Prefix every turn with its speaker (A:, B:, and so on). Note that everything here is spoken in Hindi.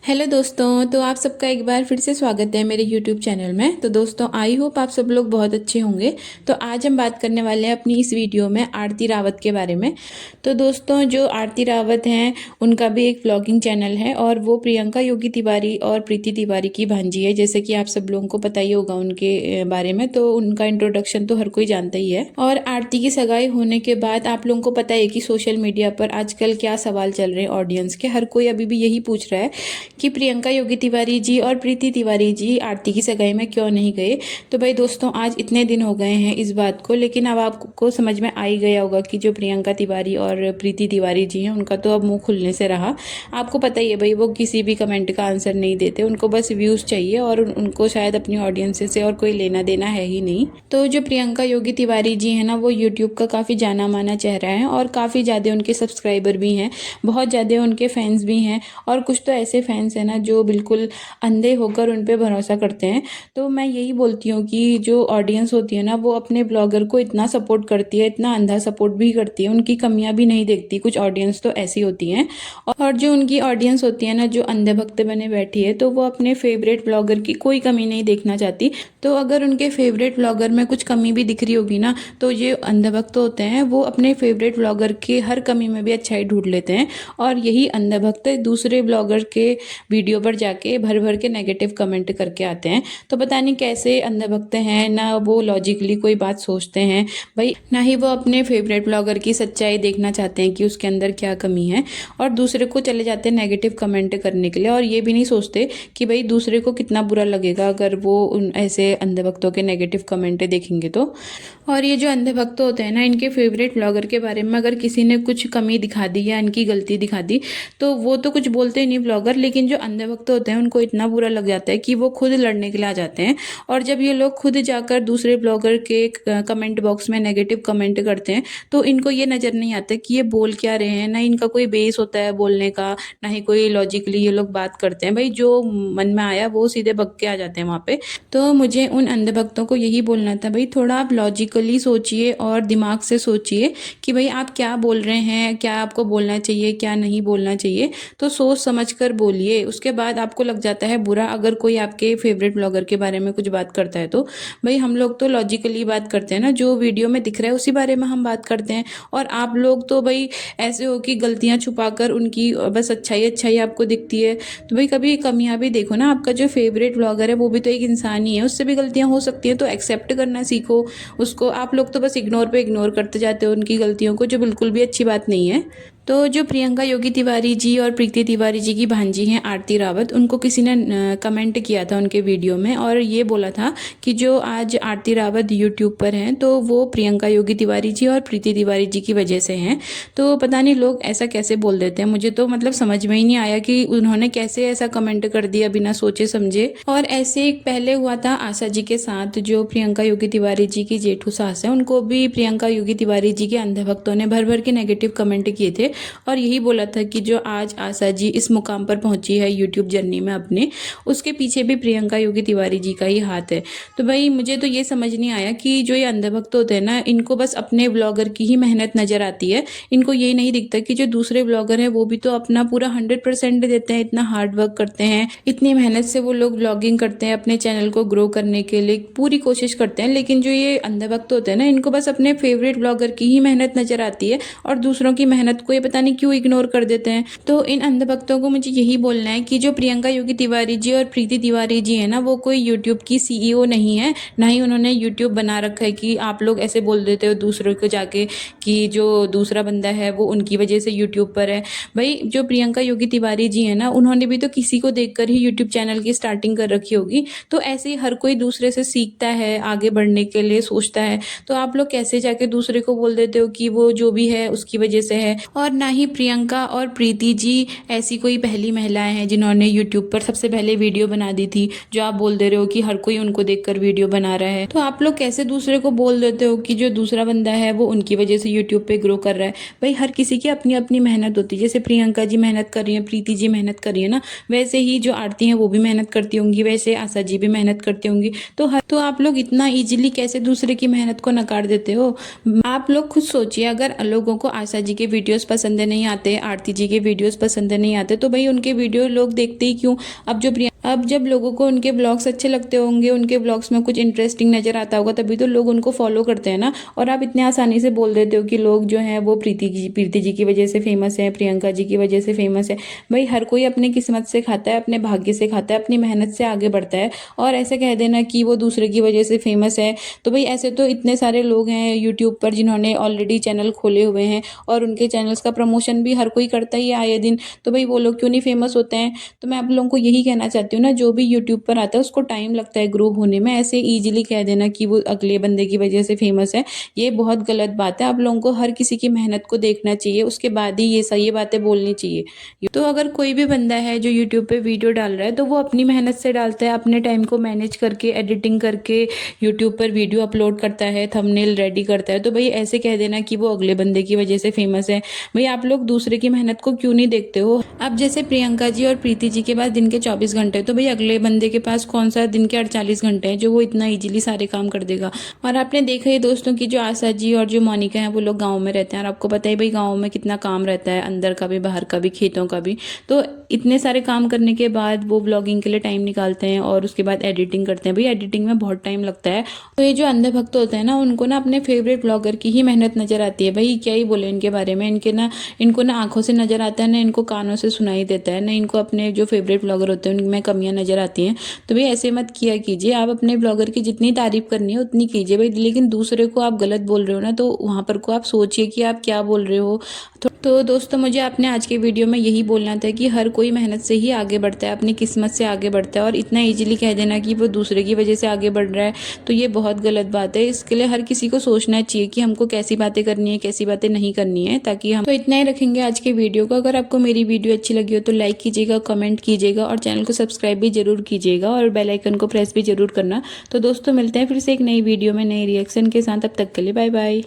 A: हेलो दोस्तों, तो आप सबका एक बार फिर से स्वागत है मेरे यूट्यूब चैनल में। तो दोस्तों, आई होप आप सब लोग बहुत अच्छे होंगे। तो आज हम बात करने वाले हैं अपनी इस वीडियो में आरती रावत के बारे में। तो दोस्तों, जो आरती रावत हैं उनका भी एक व्लॉगिंग चैनल है और वो प्रियंका योगी तिवारी और प्रीति तिवारी की भांजी है। जैसे कि आप सब लोगों को पता ही होगा उनके बारे में, तो उनका इंट्रोडक्शन तो हर कोई जानता ही है। और आरती की सगाई होने के बाद आप लोगों को पता है कि सोशल मीडिया पर आजकल क्या सवाल चल रहे हैं ऑडियंस के। हर कोई अभी भी यही पूछ रहा है कि प्रियंका योगी तिवारी जी और प्रीति तिवारी जी आरती की सगाई में क्यों नहीं गए। तो भाई दोस्तों, आज इतने दिन हो गए हैं इस बात को, लेकिन अब आपको समझ में आ ही गया होगा कि जो प्रियंका तिवारी और प्रीति तिवारी जी हैं उनका तो अब मुंह खुलने से रहा। आपको पता ही है भाई, वो किसी भी कमेंट का आंसर नहीं देते, उनको बस व्यूज़ चाहिए और उनको शायद अपनी ऑडियंस से और कोई लेना देना है ही नहीं। तो जो प्रियंका योगी तिवारी जी हैं ना, वो यूट्यूब का काफ़ी जाना माना चेहरा है और काफ़ी ज़्यादा उनके सब्सक्राइबर भी हैं, बहुत ज़्यादा उनके फैंस भी हैं। और कुछ तो ऐसे फैंस हैं ना जो बिल्कुल अंधे होकर उन पे भरोसा करते हैं। तो मैं यही बोलती हूँ कि जो ऑडियंस होती है ना, वो अपने ब्लॉगर को इतना सपोर्ट करती है, इतना अंधा सपोर्ट भी करती है, उनकी कमियां भी नहीं देखती। कुछ ऑडियंस तो ऐसी होती हैं। और जो उनकी ऑडियंस होती है ना, जो अंधे भक्त बने बैठी है, तो वो अपने फेवरेट ब्लॉगर की कोई कमी नहीं देखना चाहती। तो अगर उनके फेवरेट ब्लॉगर में कुछ कमी भी दिख रही होगी ना, तो ये अंधे भक्त होते हैं, वो अपने फेवरेट ब्लॉगर के हर कमी में भी अच्छाई ढूंढ लेते हैं। और यही अंधे भक्त दूसरे ब्लॉगर के वीडियो पर जाके भर भर के नेगेटिव कमेंट करके आते हैं। तो पता नहीं कैसे अंधे भक्त हैं, ना वो लॉजिकली कोई बात सोचते हैं भाई, ना ही वो अपने फेवरेट ब्लॉगर की सच्चाई देखना चाहते हैं कि उसके अंदर क्या कमी है। और दूसरे को चले जाते हैं नेगेटिव कमेंट करने के लिए, और ये भी नहीं सोचते कि भाई दूसरे को कितना बुरा लगेगा अगर वो उन ऐसे अंधे भक्तों के नेगेटिव कमेंट देखेंगे तो। और ये जो अंधे भक्त होते हैं ना, इनके फेवरेट ब्लॉगर के बारे में अगर किसी ने कुछ कमी दिखा दी या इनकी गलती दिखा दी, तो वो तो कुछ बोलते ही नहीं ब्लॉगर, लेकिन जो अंधे भक्त होते हैं उनको इतना बुरा लग जाता है कि वो खुद लड़ने के लिए आ जाते हैं। और जब ये लोग खुद जाकर दूसरे ब्लॉगर के कमेंट बॉक्स में नेगेटिव कमेंट करते हैं, तो इनको ये नज़र नहीं आता कि ये बोल क्या रहे हैं। ना इनका कोई बेस होता है बोलने का, ना ही कोई लॉजिकली ये लोग बात करते हैं। भाई जो मन में आया वो सीधे भग के आ जाते हैं वहाँ पे। तो मुझे उन अंधे भक्तों को यही बोलना था, भाई थोड़ा आप लॉजिकली सोचिए और दिमाग से सोचिए कि भाई आप क्या बोल रहे हैं, क्या आपको बोलना चाहिए, क्या नहीं बोलना चाहिए। तो सोच समझ कर बोलिए। उसके बाद आपको लग जाता है बुरा अगर कोई आपके फेवरेट ब्लॉगर के बारे में कुछ बात करता है। तो भाई हम लोग तो लॉजिकली बात करते हैं ना, जो वीडियो में दिख रहा है उसी बारे में हम बात करते हैं। और आप लोग तो भाई ऐसे हो कि गलतियां छुपाकर उनकी बस अच्छाई अच्छाई आपको दिखती है। तो भाई कभी कमियां भी देखो ना। आपका जो फेवरेट ब्लॉगर है वो भी तो एक इंसान ही है, उससे भी गलतियां हो सकती हैं, तो एक्सेप्ट करना सीखो उसको। आप लोग तो बस इग्नोर पे इग्नोर करते जाते हो उनकी गलतियों को, जो बिल्कुल भी अच्छी बात नहीं है। तो जो प्रियंका योगी तिवारी जी और प्रीति तिवारी जी की भांजी हैं आरती रावत, उनको किसी ने कमेंट किया था उनके वीडियो में और ये बोला था कि जो आज आरती रावत यूट्यूब पर हैं तो वो प्रियंका योगी तिवारी जी और प्रीति तिवारी जी की वजह से हैं। तो पता नहीं लोग ऐसा कैसे बोल देते हैं, मुझे तो मतलब समझ में ही नहीं आया कि उन्होंने कैसे ऐसा कमेंट कर दिया बिना सोचे समझे। और ऐसे एक पहले हुआ था आशा जी के साथ, जो प्रियंका योगी तिवारी जी की जेठू सास है, उनको भी प्रियंका योगी तिवारी जी के अंधे भक्तों ने भर भर के नेगेटिव कमेंट किए थे और यही बोला था कि जो आज आशा जी इस मुकाम पर पहुंची है यूट्यूब जर्नी में अपने, उसके पीछे भी प्रियंका योगी तिवारी जी का ही हाथ है। तो भाई मुझे तो ये समझ नहीं आया कि जो ये अंधे भक्त होते हैं ना, इनको बस अपने ब्लॉगर की ही मेहनत नजर आती है। इनको ये नहीं दिखता कि जो दूसरे ब्लॉगर हैं वो भी तो अपना पूरा 100% देते हैं, इतना हार्ड वर्क करते हैं, इतनी मेहनत से वो लोग ब्लॉगिंग करते हैं, अपने चैनल को ग्रो करने के लिए पूरी कोशिश करते हैं। लेकिन जो ये अंधे भक्त होते हैं ना, इनको बस अपने फेवरेट ब्लॉगर की ही मेहनत नजर आती है और दूसरों की मेहनत को ये पता नहीं क्यों इग्नोर कर देते हैं। तो इन अंधे भक्तों को मुझे यही बोलना है कि जो प्रियंका योगी तिवारी जी और प्रीति तिवारी जी है ना, वो कोई यूट्यूब की सीईओ नहीं है, ना ही उन्होंने यूट्यूब बना रखा है कि आप लोग ऐसे बोल देते हो दूसरों को जाके कि जो दूसरा बंदा है वो उनकी वजह से यूट्यूब पर है। भाई जो प्रियंका योगी तिवारी जी है ना, उन्होंने भी तो किसी को देखकर ही यूट्यूब चैनल की स्टार्टिंग कर रखी होगी। तो ऐसे ही हर कोई दूसरे से सीखता है, आगे बढ़ने के लिए सोचता है। तो आप लोग कैसे जाके दूसरे को बोल देते हो कि वो जो भी है उसकी वजह से है। और ना ही प्रियंका और प्रीति जी ऐसी कोई पहली महिलाएं हैं जिन्होंने यूट्यूब पर सबसे पहले वीडियो बना दी थी, जो आप बोल दे रहे हो कि हर कोई उनको देखकर वीडियो बना रहा है। तो आप लोग कैसे दूसरे को बोल देते हो कि जो दूसरा बंदा है वो उनकी वजह से यूट्यूब पे ग्रो कर रहा है। भाई हर किसी की अपनी अपनी मेहनत होती है, जैसे प्रियंका जी मेहनत कर रही है, प्रीति जी मेहनत कर रही है ना, वैसे ही जो आरती है वो भी मेहनत करती होंगी, वैसे आशा जी भी मेहनत करती होंगी। तो आप लोग इतना इजीली कैसे दूसरे की मेहनत को नकार देते हो। आप लोग खुद सोचिए, अगर लोगों को आशा जी के वीडियोस पसंद नहीं आते, आरती जी के वीडियोस पसंद नहीं आते, तो भाई उनके वीडियो लोग देखते ही क्यों। अब जब लोगों को उनके ब्लॉग्स अच्छे लगते होंगे, उनके ब्लॉग्स में कुछ इंटरेस्टिंग नज़र आता होगा, तभी तो लोग उनको फॉलो करते हैं ना। और आप इतने आसानी से बोल देते हो कि लोग जो हैं वो प्रीति जी की वजह से फेमस है, प्रियंका जी की वजह से फेमस है। भाई हर कोई अपनी किस्मत से खाता है, अपने भाग्य से खाता है, अपनी मेहनत से आगे बढ़ता है। और ऐसे कह देना कि वो दूसरे की वजह से फेमस है, तो भाई ऐसे तो इतने सारे लोग हैं यूट्यूब पर जिन्होंने ऑलरेडी चैनल खोले हुए हैं और उनके चैनल्स का प्रमोशन भी हर कोई करता ही है आए दिन, तो भाई वो लोग क्यों नहीं फेमस होते हैं। तो मैं आप लोगों को यही कहना चाहती हूँ ना, जो भी यूट्यूब पर आता है उसको टाइम लगता है ग्रो होने में। ऐसे इजीली कह देना कि वो अगले बंदे की वजह से फेमस है, ये बहुत गलत बात है। आप लोगों को हर किसी की मेहनत को देखना चाहिए, उसके बाद ही ये सही बातें बोलनी चाहिए। तो अगर कोई भी बंदा है जो यूट्यूब पे वीडियो डाल रहा है, तो वो अपनी मेहनत से डालता है, अपने टाइम को मैनेज करके, एडिटिंग करके यूट्यूब पर वीडियो अपलोड करता है, थंबनेल रेडी करता है। तो भाई ऐसे कह देना कि वो अगले बंदे की वजह से फेमस है, भाई आप लोग दूसरे की मेहनत को क्यों नहीं देखते हो। अब जैसे प्रियंका जी और प्रीति जी के पास दिन के 24 घंटे, तो भाई अगले बंदे के पास कौन सा दिन के 48 घंटे हैं जो वो इतना इजीली सारे काम कर देगा। और आपने देखा ही दोस्तों की जो आशा जी और जो मोनिका है वो लोग गाँव में रहते हैं, और आपको पता है भाई गाँव में कितना काम रहता है, अंदर का भी, बाहर का भी, खेतों का भी। तो इतने सारे काम करने के बाद वो ब्लॉगिंग के लिए टाइम निकालते हैं और उसके बाद एडिटिंग करते हैं। भाई एडिटिंग में बहुत टाइम लगता है। तो ये जो अंधे भक्त होते हैं ना, उनको ना अपने फेवरेट ब्लॉगर की ही मेहनत नजर आती है। भाई क्या ही बोले इनके बारे में, इनको ना आंखों से नजर आता है, ना इनको कानों से सुनाई देता है, ना इनको अपने जो फेवरेट ब्लॉगर होते हैं उनमें कमियां नजर आती हैं। तो भाई ऐसे मत किया कीजिए, आप अपने ब्लॉगर की जितनी तारीफ करनी है उतनी कीजिए भाई, लेकिन दूसरे को आप गलत बोल रहे हो ना, तो वहां पर को आप सोचिए कि आप क्या बोल रहे हो। तो दोस्तों मुझे आपने आज के वीडियो में यही बोलना था कि हर कोई मेहनत से ही आगे बढ़ता है, अपनी किस्मत से आगे बढ़ता है। और इतना इजीली कह देना कि वो दूसरे की वजह से आगे बढ़ रहा है, तो ये बहुत गलत बात है। इसके लिए हर किसी को सोचना चाहिए कि हमको कैसी बातें करनी है, कैसी बातें नहीं करनी है, ताकि हम तो इतना ही रखेंगे आज के वीडियो को। अगर आपको मेरी वीडियो अच्छी लगी हो तो लाइक कीजिएगा, कमेंट कीजिएगा और चैनल को सब्सक्राइब भी जरूर कीजिएगा और बेल आइकन को प्रेस भी जरूर करना। तो दोस्तों मिलते हैं फिर से एक नई वीडियो में नई रिएक्शन के साथ, तब तक के लिए बाय बाय।